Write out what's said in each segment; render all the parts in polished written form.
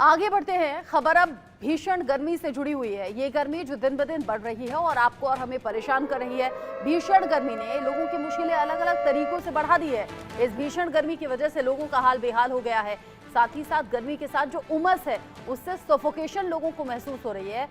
आगे बढ़ते हैं। खबर अब भीषण गर्मी से जुड़ी हुई है। ये गर्मी जो दिन ब दिन बढ़ रही है और आपको और हमें परेशान कर रही है। भीषण गर्मी ने लोगों की मुश्किलें अलग अलग तरीकों से बढ़ा दी है। इस भीषण गर्मी की वजह से लोगों का हाल बेहाल हो गया है। साथ ही साथ गर्मी के साथ जो उमस है उससे सफोकेशन लोगों को महसूस हो रही है।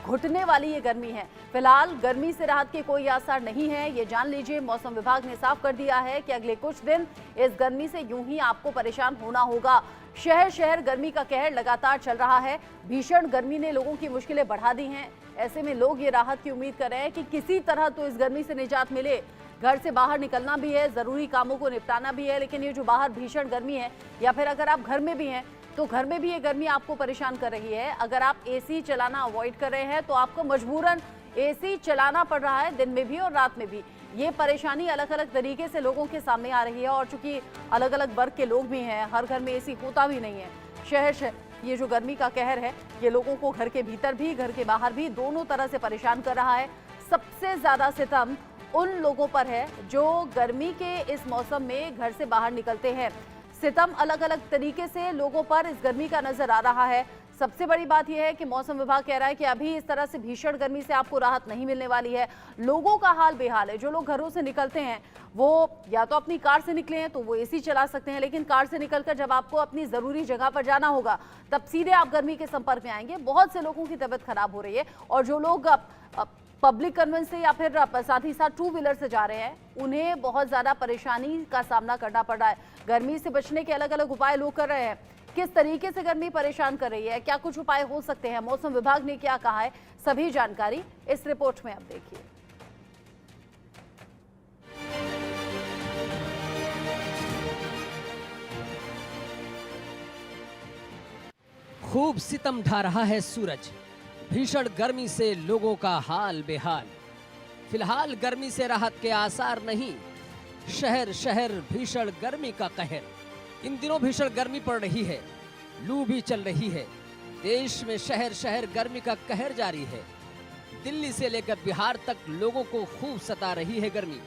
घुटने वाली ये गर्मी है। फिलहाल गर्मी से राहत के कोई आसार नहीं है। ये जान लीजिए, मौसम विभाग ने साफ कर दिया है कि अगले कुछ दिन इस गर्मी से यूं ही आपको परेशान होना होगा। शहर शहर गर्मी का कहर लगातार चल रहा है। भीषण गर्मी ने लोगों की मुश्किलें बढ़ा दी हैं। ऐसे में लोग ये राहत की उम्मीद कर रहे हैं कि किसी तरह तो इस गर्मी से निजात मिले। घर से बाहर निकलना भी है, जरूरी कामों को निपटाना भी है, लेकिन ये जो बाहर भीषण गर्मी है या फिर अगर आप घर में भी हैं तो घर में भी ये गर्मी आपको परेशान कर रही है। अगर आप एसी चलाना अवॉइड कर रहे हैं तो आपको मजबूरन एसी चलाना पड़ रहा है, दिन में भी और रात में भी। ये परेशानी अलग अलग तरीके से लोगों के सामने आ रही है और चूंकि अलग अलग वर्ग के लोग भी हैं, हर घर में एसी होता भी नहीं है। शहर ये जो गर्मी का कहर है ये लोगों को घर के भीतर भी घर के बाहर भी दोनों तरह से परेशान कर रहा है। सबसे ज्यादा सितम उन लोगों पर है जो गर्मी के इस मौसम में घर से बाहर निकलते हैं। सितम अलग अलग तरीके से लोगों पर इस गर्मी का नजर आ रहा है। सबसे बड़ी बात यह है कि मौसम विभाग कह रहा है कि अभी इस तरह से भीषण गर्मी से आपको राहत नहीं मिलने वाली है। लोगों का हाल बेहाल है। जो लोग घरों से निकलते हैं वो या तो अपनी कार से निकले हैं तो वो एसी चला सकते हैं, लेकिन कार से निकलकर जब आपको अपनी जरूरी जगह पर जाना होगा तब सीधे आप गर्मी के संपर्क में आएंगे। बहुत से लोगों की तबीयत खराब हो रही है और जो लोग पब्लिक कन्वेंस से या फिर साथ ही साथ टू व्हीलर से जा रहे हैं उन्हें बहुत ज्यादा परेशानी का सामना करना पड़ रहा है। गर्मी से बचने के अलग अलग उपाय लोग कर रहे हैं। किस तरीके से गर्मी परेशान कर रही है, क्या कुछ उपाय हो सकते हैं, मौसम विभाग ने क्या कहा है, सभी जानकारी इस रिपोर्ट में आप देखिए। खूब सितम ढा रहा है सूरज। भीषण गर्मी से लोगों का हाल बेहाल। फिलहाल गर्मी से राहत के आसार नहीं। शहर शहर भीषण गर्मी का कहर। इन दिनों भीषण गर्मी पड़ रही है, लू भी चल रही है। देश में शहर शहर गर्मी का कहर जारी है। दिल्ली से लेकर बिहार तक लोगों को खूब सता रही है गर्मी।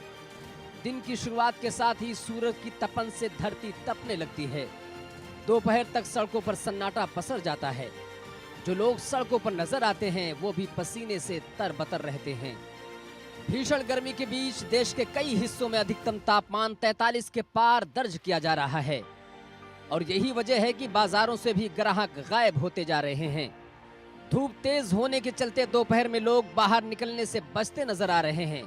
दिन की शुरुआत के साथ ही सूरज की तपन से धरती तपने लगती है। दोपहर तक सड़कों पर सन्नाटा पसर जाता है। जो लोग सड़कों पर नजर आते हैं वो भी पसीने से तरबतर रहते हैं। भीषण गर्मी के बीच देश के कई हिस्सों में अधिकतम तापमान 43 के पार दर्ज किया जा रहा है और यही वजह है कि बाजारों से भी ग्राहक गायब होते जा रहे हैं। धूप तेज होने के चलते दोपहर में लोग बाहर निकलने से बचते नजर आ रहे हैं।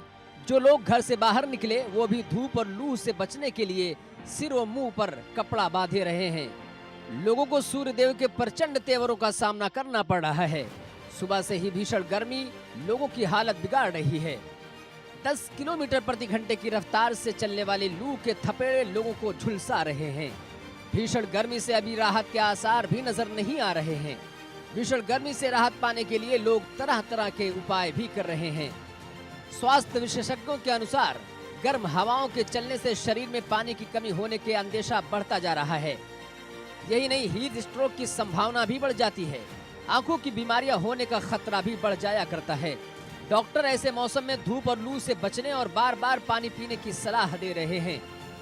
जो लोग घर से बाहर निकले वो भी धूप और लू से बचने के लिए सिर और मुंह पर कपड़ा बांधे रहे हैं। लोगों को सूर्य देव के प्रचंड तेवरों का सामना करना पड़ रहा है। सुबह से ही भीषण गर्मी लोगों की हालत बिगाड़ रही है। 10 किलोमीटर प्रति घंटे की रफ्तार से चलने वाले लू के थपेड़े लोगों को झुलसा रहे हैं। भीषण गर्मी से अभी राहत के आसार भी नजर नहीं आ रहे हैं। भीषण गर्मी से राहत पाने के लिए लोग तरह तरह के उपाय भी कर रहे हैं। स्वास्थ्य विशेषज्ञों के अनुसार गर्म हवाओं के चलने से शरीर में पानी की कमी होने के अंदेशा बढ़ता जा रहा है। यही नहीं, हीट स्ट्रोक की संभावना भी बढ़ जाती है। आंखों की बीमारियां होने का खतरा भी बढ़ जाया करता है। डॉक्टर ऐसे मौसम में धूप और लू से बचने और बार बार पानी पीने की सलाह दे रहे हैं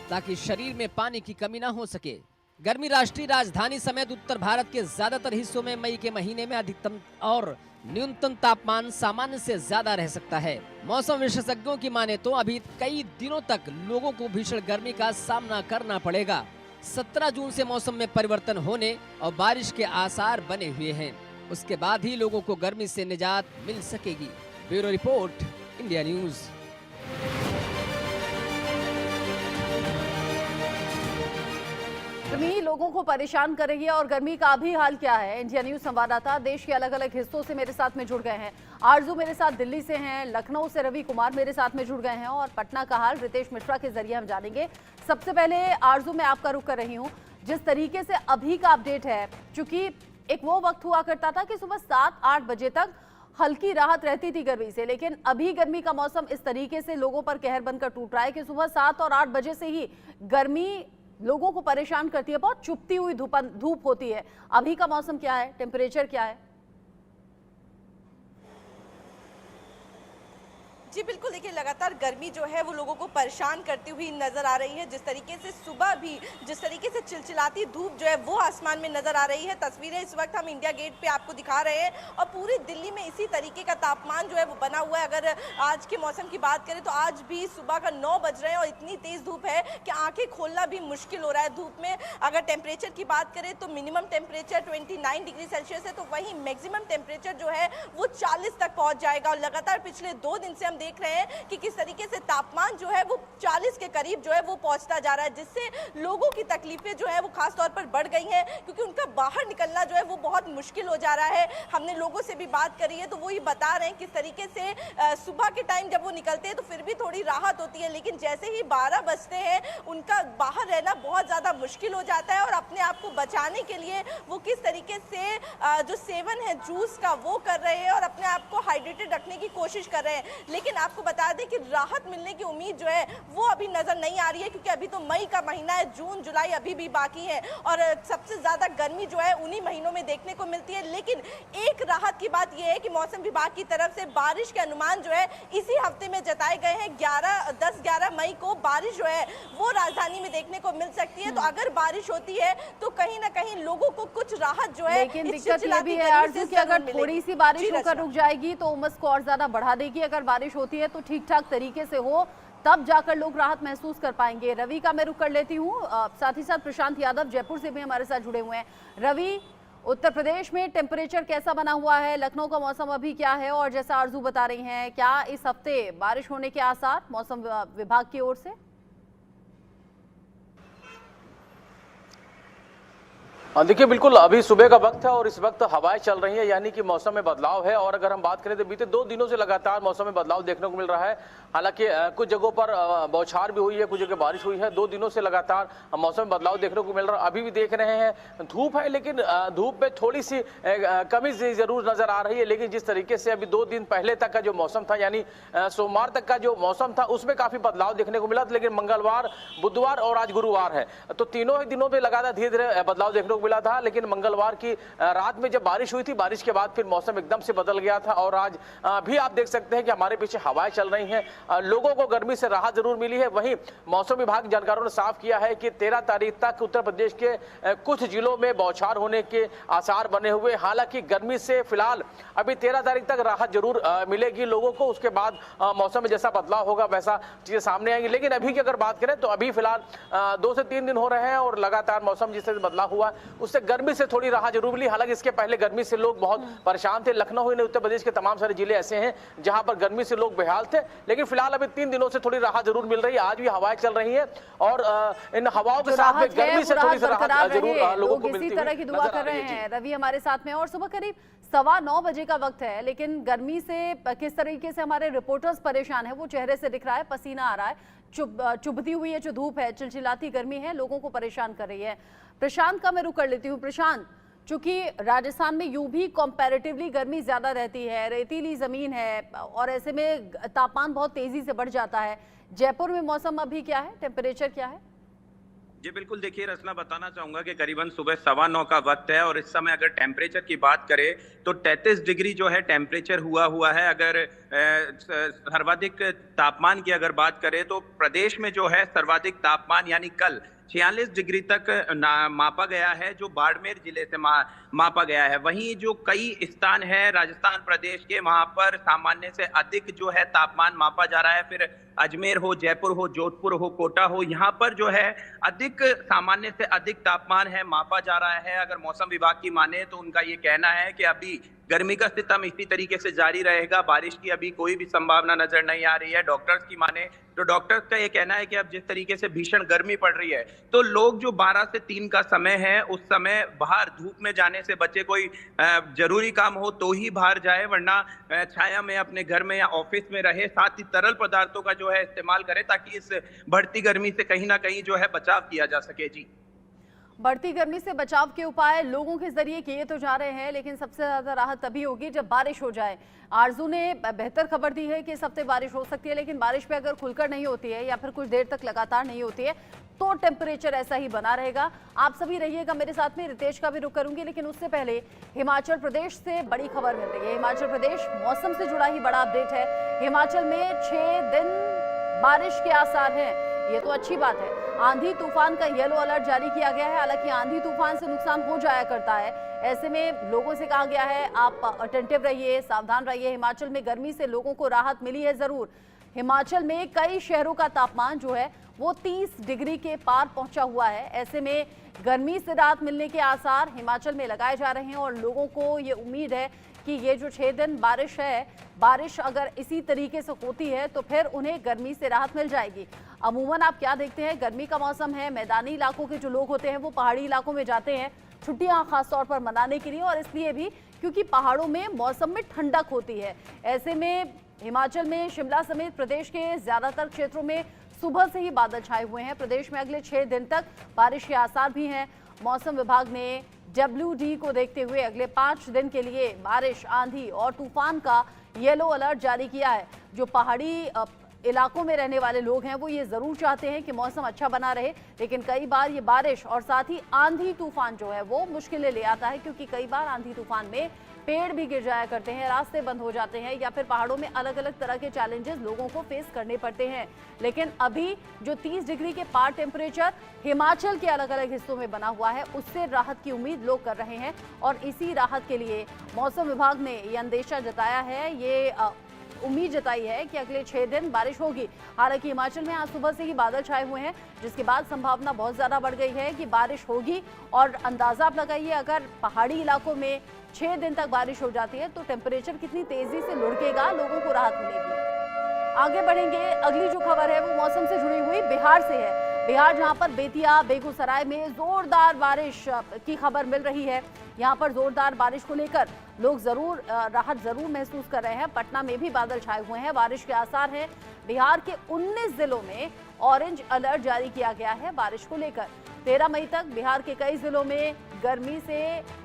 ताकि शरीर में पानी की कमी न हो सके। गर्मी राष्ट्रीय राजधानी समेत उत्तर भारत के ज्यादातर हिस्सों में मई के महीने में अधिकतम और न्यूनतम तापमान सामान्य से ज्यादा रह सकता है। मौसम विशेषज्ञों की माने तो अभी कई दिनों तक लोगों को भीषण गर्मी का सामना करना पड़ेगा। 17 जून से मौसम में परिवर्तन होने और बारिश के आसार बने हुए हैं। उसके बाद ही लोगों को गर्मी से निजात मिल सकेगी। Bureau report, India news. गर्मी लोगों को परेशान कर रही है और गर्मी का अभी हाल क्या है, इंडिया न्यूज संवाददाता देश के अलग अलग हिस्सों से मेरे साथ में जुड़ गए हैं। आरजू मेरे साथ दिल्ली से हैं, लखनऊ से रवि कुमार मेरे साथ में जुड़ गए हैं और पटना का हाल रितेश मिश्रा के जरिए हम जानेंगे। सबसे पहले आरजू में आपका रुख कर रही हूँ। जिस तरीके से अभी का अपडेट है, चूंकि एक वो वक्त हुआ करता था कि सुबह 7-8 बजे तक हल्की राहत रहती थी गर्मी से, लेकिन अभी गर्मी का मौसम इस तरीके से लोगों पर कहर बनकर टूट रहा है कि सुबह 7 और 8 बजे से ही गर्मी लोगों को परेशान करती है। बहुत चुभती हुई धूप होती है। अभी का मौसम क्या है, टेम्परेचर क्या है? जी बिल्कुल, देखिए लगातार गर्मी जो है वो लोगों को परेशान करती हुई नज़र आ रही है। जिस तरीके से सुबह भी जिस तरीके से चिलचिलाती धूप जो है वो आसमान में नज़र आ रही है। तस्वीरें इस वक्त हम इंडिया गेट पे आपको दिखा रहे हैं और पूरी दिल्ली में इसी तरीके का तापमान जो है वो बना हुआ है। अगर आज के मौसम की बात करें तो आज भी सुबह का 9 बज रहे हैं और इतनी तेज़ धूप है कि आँखें खोलना भी मुश्किल हो रहा है धूप में। अगर टेम्परेचर की बात करें तो मिनिमम टेम्परेचर 29 डिग्री सेल्सियस है, तो वहीं मैक्सिमम टेम्परेचर जो है वो 40 तक पहुँच जाएगा। और लगातार पिछले 2 दिन से हम देख रहे हैं कि किस तरीके से तापमान जो है वो 40 के करीब जो है वो पहुंचता जा रहा है, जिससे लोगों की तकलीफें जो है वो खास तौर पर बढ़ गई हैं, क्योंकि उनका बाहर निकलना जो है वो बहुत मुश्किल हो जा रहा है। हमने लोगों से भी बात करी है तो वो ये बता रहे हैं किस तरीके से सुबह के टाइम जब वो निकलते हैं तो फिर भी थोड़ी राहत होती है, लेकिन जैसे ही 12 बजते हैं उनका बाहर रहना बहुत ज़्यादा मुश्किल हो जाता है। और अपने आप को बचाने के लिए वो किस तरीके से जो सेवन है जूस का वो कर रहे हैं और अपने आप को हाइड्रेटेड रखने की कोशिश कर रहे हैं। लेकिन आपको बता दें कि राहत मिलने की उम्मीद जो है वो अभी नजर नहीं आ रही है, क्योंकि अभी तो मई का महीना है, जून जुलाई अभी भी बाकी है और सबसे ज्यादा गर्मी जो है उन्हीं महीनों में देखने को मिलती है। लेकिन एक राहत की बात यह है कि मौसम विभाग की तरफ से बारिश के अनुमान जो है इसी हफ्ते में जताए गए हैं। 10-11 मई को बारिश जो है वो राजधानी में देखने को मिल सकती है। तो अगर बारिश होती है तो कहीं ना कहीं लोगों को कुछ राहत जो है, लेकिन दिक्कत ये भी है आरजू कि अगर थोड़ी सी बारिश होकर रुक जाएगी तो उमस को और ज्यादा बढ़ा देगी। अगर बारिश होती है तो ठीक ठाक तरीके से हो तब जाकर लोग राहत महसूस कर पाएंगे। रवि का मैं रुक कर लेती हूँ, साथ ही साथ प्रशांत यादव जयपुर से भी हमारे साथ जुड़े हुए हैं। रवि, उत्तर प्रदेश में टेम्परेचर कैसा बना हुआ है, लखनऊ का मौसम अभी क्या है, और जैसा आरजू बता रही हैं क्या इस हफ्ते बारिश होने के आसार मौसम विभाग की ओर से? देखिए बिल्कुल अभी सुबह का वक्त है और इस वक्त हवाएं चल रही हैं, यानी कि मौसम में बदलाव है। और अगर हम बात करें तो बीते 2 दिनों से लगातार मौसम में बदलाव देखने को मिल रहा है। हालांकि कुछ जगहों पर बौछार भी हुई है, कुछ जगह बारिश हुई है। 2 दिनों से लगातार मौसम में बदलाव देखने को मिल रहा है। अभी भी देख रहे हैं धूप है, लेकिन धूप में थोड़ी सी कमी जरूर नजर आ रही है। लेकिन जिस तरीके से अभी 2 दिन पहले तक का जो मौसम था, यानी सोमवार तक का जो मौसम था, उसमें काफी बदलाव देखने को मिला। लेकिन मंगलवार, बुधवार और आज गुरुवार है, तो तीनों ही दिनों में लगातार धीरे धीरे बदलाव देखने को मिला था। लेकिन मंगलवार की रात में जब बारिश हुई थी, बारिश के बाद फिर मौसम एकदम से बदल गया था। और आज भी आप देख सकते हैं कि हमारे पीछे हवाएं चल रही हैं, लोगों को गर्मी से राहत जरूर मिली है। वहीं मौसम विभाग जानकारों ने साफ किया है कि 13 तारीख तक उत्तर प्रदेश के कुछ जिलों में बौछार होने के आसार बने हुए। हालांकि गर्मी से फिलहाल अभी 13 तारीख तक राहत जरूर मिलेगी लोगों को, उसके बाद मौसम में जैसा बदलाव होगा वैसा चीजें सामने आएंगी। लेकिन अभी की अगर बात करें तो अभी फिलहाल 2 से 3 दिन हो रहे हैं और लगातार मौसम जिस तरह से बदलाव हुआ उससे गर्मी से थोड़ी राहत जरूर मिली। हालांकि इसके पहले गर्मी से लोग बहुत परेशान थे। लखनऊ ही उत्तर प्रदेश के तमाम सारे जिले ऐसे हैं जहां पर गर्मी से लोग बेहाल थे। लेकिन फिलहाल अभी 3 दिनों से थोड़ी राहत जरूर मिल रही है। आज भी हवाएं चल रही हैं और इन हवाओं के साथ में गर्मी से थोड़ी सी राहत जरूर लोगों को मिलती है। इसी तरह की दुआ कर रहे हैं। रवि हमारे साथ में और सुबह करीब 9:15 बजे का वक्त है, लेकिन गर्मी से किस तरीके से हमारे रिपोर्टर्स परेशान है वो चेहरे से दिख रहा है, पसीना आ रहा है, चुभती हुई है जो धूप है, चिलचिलाती गर्मी है, लोगों को परेशान कर रही है। प्रशांत का मैं रुक कर लेती हूँ। प्रशांत, चूंकि राजस्थान में यूं भी कंपैरेटिवली गर्मी ज्यादा रहती है, रेतीली जमीन है और ऐसे में तापमान बहुत तेजी से बढ़ जाता है, जयपुर में मौसम अभी क्या है, टेम्परेचर क्या है? जी बिल्कुल, देखिए रचना बताना चाहूंगा कि करीबन सुबह 9:15 का वक्त है और इस समय अगर टेम्परेचर की बात करें तो 33 डिग्री जो है टेम्परेचर हुआ है। अगर सर्वाधिक तापमान की अगर बात करें तो प्रदेश में जो है सर्वाधिक तापमान यानी कल 46 डिग्री तक मापा गया है, जो बाड़मेर जिले से मापा गया है। वहीं जो कई स्थान है राजस्थान प्रदेश के, वहां पर सामान्य से अधिक जो है तापमान मापा जा रहा है। फिर अजमेर हो, जयपुर हो, जोधपुर हो, कोटा हो, यहाँ पर जो है अधिक सामान्य से अधिक तापमान है मापा जा रहा है। अगर मौसम विभाग की माने तो उनका ये कहना है कि अभी गर्मी का सितम इसी तरीके से जारी रहेगा, बारिश की अभी कोई भी संभावना नजर नहीं आ रही है। डॉक्टर्स की माने तो डॉक्टर्स का ये कहना है कि अब जिस तरीके से भीषण गर्मी पड़ रही है तो लोग जो 12 से 3 का समय है उस समय बाहर धूप में जाने से बचे, कोई जरूरी काम हो तो ही बाहर जाए, वरना छाया में अपने घर में या ऑफिस में रहे। साथ ही तरल पदार्थों का जो है इस्तेमाल करे ताकि इस बढ़ती गर्मी से कहीं ना कहीं जो है बचाव किया जा सके। जी बढ़ती गर्मी से बचाव के उपाय लोगों के जरिए किए तो जा रहे हैं, लेकिन सबसे ज्यादा राहत तभी होगी जब बारिश हो जाए। आरजू ने बेहतर खबर दी है कि इस हफ्ते बारिश हो सकती है, लेकिन बारिश पे अगर खुलकर नहीं होती है या फिर कुछ देर तक लगातार नहीं होती है तो टेम्परेचर ऐसा ही बना रहेगा। आप सभी रहिएगा मेरे साथ में, रितेश का भी रुख करूंगी, लेकिन उससे पहले हिमाचल प्रदेश से बड़ी खबर मिल रही है। हिमाचल प्रदेश मौसम से जुड़ा ही बड़ा अपडेट है। हिमाचल में 6 दिन बारिश के आसार हैं, ये तो अच्छी बात है। आंधी तूफान का येलो अलर्ट जारी किया गया है। हालांकि आंधी तूफान से नुकसान हो जाया करता है, ऐसे में लोगों से कहा गया है आप अटेंटिव रहिए, सावधान रहिए। हिमाचल में गर्मी से लोगों को राहत मिली है जरूर। हिमाचल में कई शहरों का तापमान जो है वो 30 डिग्री के पार पहुंचा हुआ है। ऐसे में गर्मी से राहत मिलने के आसार हिमाचल में लगाए जा रहे हैं और लोगों को ये उम्मीद है कि ये जो 6 दिन बारिश है, बारिश अगर इसी तरीके से होती है तो फिर उन्हें गर्मी से राहत मिल जाएगी। अमूमन आप क्या देखते हैं, गर्मी का मौसम है, मैदानी इलाकों के जो लोग होते हैं वो पहाड़ी इलाकों में जाते हैं छुट्टियां खासतौर पर मनाने के लिए, और इसलिए भी क्योंकि पहाड़ों में मौसम में ठंडक होती है। ऐसे में हिमाचल में शिमला समेत प्रदेश के ज्यादातर क्षेत्रों में सुबह से ही बादल छाए हुए हैं। प्रदेश में अगले 6 दिन तक बारिश के आसार भी हैं। मौसम विभाग ने WD को देखते हुए अगले 5 दिन के लिए बारिश, आंधी और तूफान का येलो अलर्ट जारी किया है। जो पहाड़ी इलाकों में रहने वाले लोग हैं वो ये जरूर चाहते हैं कि मौसम अच्छा बना रहे, लेकिन कई बार ये बारिश और साथ ही आंधी तूफान जो है वो मुश्किलें ले आता है, क्योंकि कई बार आंधी तूफान में पेड़ भी गिर जाया करते हैं, रास्ते बंद हो जाते हैं, या फिर पहाड़ों में अलग अलग तरह के चैलेंजेस लोगों को फेस करने पड़ते हैं। लेकिन अभी जो 30 डिग्री के पार टेम्परेचर हिमाचल के अलग अलग हिस्सों में बना हुआ है, उससे राहत की उम्मीद लोग कर रहे हैं और इसी राहत के लिए मौसम विभाग ने ये अंदेशा जताया है, ये उम्मीद जताई है कि अगले 6 दिन बारिश होगी। हालांकि हिमाचल में आज सुबह से ही बादल छाए हुए हैं, जिसके बाद संभावना बहुत ज्यादा बढ़ गई है कि बारिश होगी। और अंदाजा आप लगाइए, अगर पहाड़ी इलाकों में 6 दिन तक बारिश हो जाती है तो टेम्परेचर कितनी तेजी से लुढ़केगा, लोगों को राहत मिलेगी। आगे बढ़ेंगे, अगली जो खबर है वो मौसम से जुड़ी हुई बिहार से है। बिहार जहां पर बेतिया, बेगूसराय में जोरदार बारिश की खबर मिल रही है। यहां पर जोरदार बारिश को लेकर लोग राहत जरूर महसूस कर रहे हैं। पटना में भी बादल छाए हुए हैं, बारिश के आसार हैं। बिहार के 19 जिलों में ऑरेंज अलर्ट जारी किया गया है बारिश को लेकर। 13 मई तक बिहार के कई जिलों में गर्मी से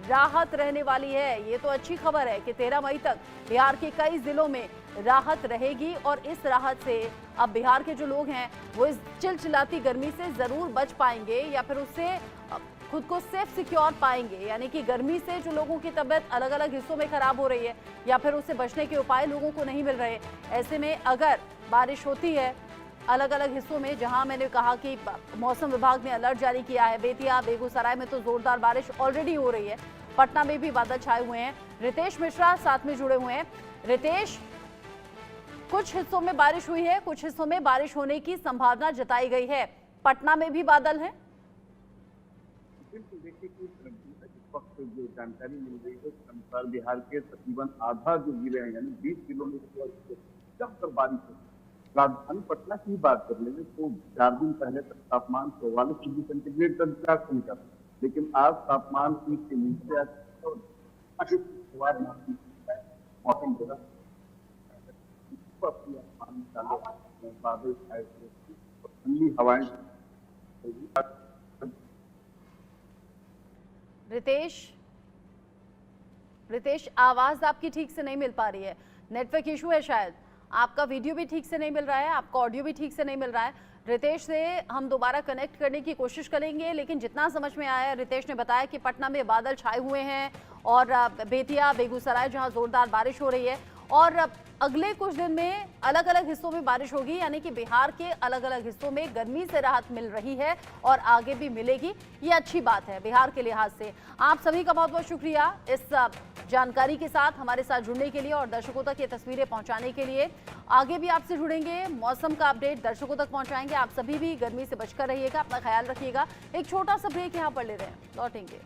राहत रहने वाली है। ये तो अच्छी खबर है कि 13 मई तक बिहार के कई जिलों में राहत रहेगी और इस राहत से अब बिहार के जो लोग हैं वो इस चिलचिलाती गर्मी से जरूर बच पाएंगे या फिर उससे खुद को सेफ सिक्योर पाएंगे। यानी कि गर्मी से जो लोगों की तबीयत अलग अलग हिस्सों में खराब हो रही है या फिर उससे बचने के उपाय लोगों को नहीं मिल रहे, ऐसे में अगर बारिश होती है अलग अलग हिस्सों में, जहां मैंने कहा कि मौसम विभाग ने अलर्ट जारी किया है, बेतिया, बेगूसराय में तो जोरदार बारिश ऑलरेडी हो रही है, पटना में भी बादल छाए हुए हैं। रितेश मिश्रा साथ में जुड़े हुए हैं। रितेश, कुछ हिस्सों में बारिश हुई है, कुछ हिस्सों में बारिश होने की संभावना जताई गई है, पटना में भी बादल है। बिल्कुल, देखिए इस वक्त जो जानकारी मिल रही है उसके अनुसार बिहार के तकरीबन आधा जो जिले हैं यानी 20 जिलों में जब तक बारिश हो। राजधानी पटना की बात कर लेंगे तो 4 दिन पहले तक तापमान 44 डिग्री सेंटीग्रेड तक जा पहुंचा, लेकिन आज तापमान 30 के नीचे मौसम बादल छाए ठंडी हवाएं। रितेश, आवाज आपकी ठीक से नहीं मिल पा रही है, नेटवर्क इशू है शायद। आपका वीडियो भी ठीक से नहीं मिल रहा है, आपका ऑडियो भी ठीक से नहीं मिल रहा है। रितेश से हम दोबारा कनेक्ट करने की कोशिश करेंगे, लेकिन जितना समझ में आया, रितेश ने बताया कि पटना में बादल छाए हुए हैं और बेतिया, बेगूसराय जहां जोरदार बारिश हो रही है और अगले कुछ दिन में अलग अलग हिस्सों में बारिश होगी, यानी कि बिहार के अलग अलग हिस्सों में गर्मी से राहत मिल रही है और आगे भी मिलेगी। ये अच्छी बात है बिहार के लिहाज से। आप सभी का बहुत बहुत शुक्रिया इस जानकारी के साथ हमारे साथ जुड़ने के लिए और दर्शकों तक ये तस्वीरें पहुंचाने के लिए। आगे भी आपसे जुड़ेंगे, मौसम का अपडेट दर्शकों तक पहुंचाएंगे। आप सभी भी गर्मी से बचकर रहिएगा, अपना ख्याल रखिएगा। एक छोटा सा ब्रेक यहाँ पर ले रहे हैं, लौटेंगे।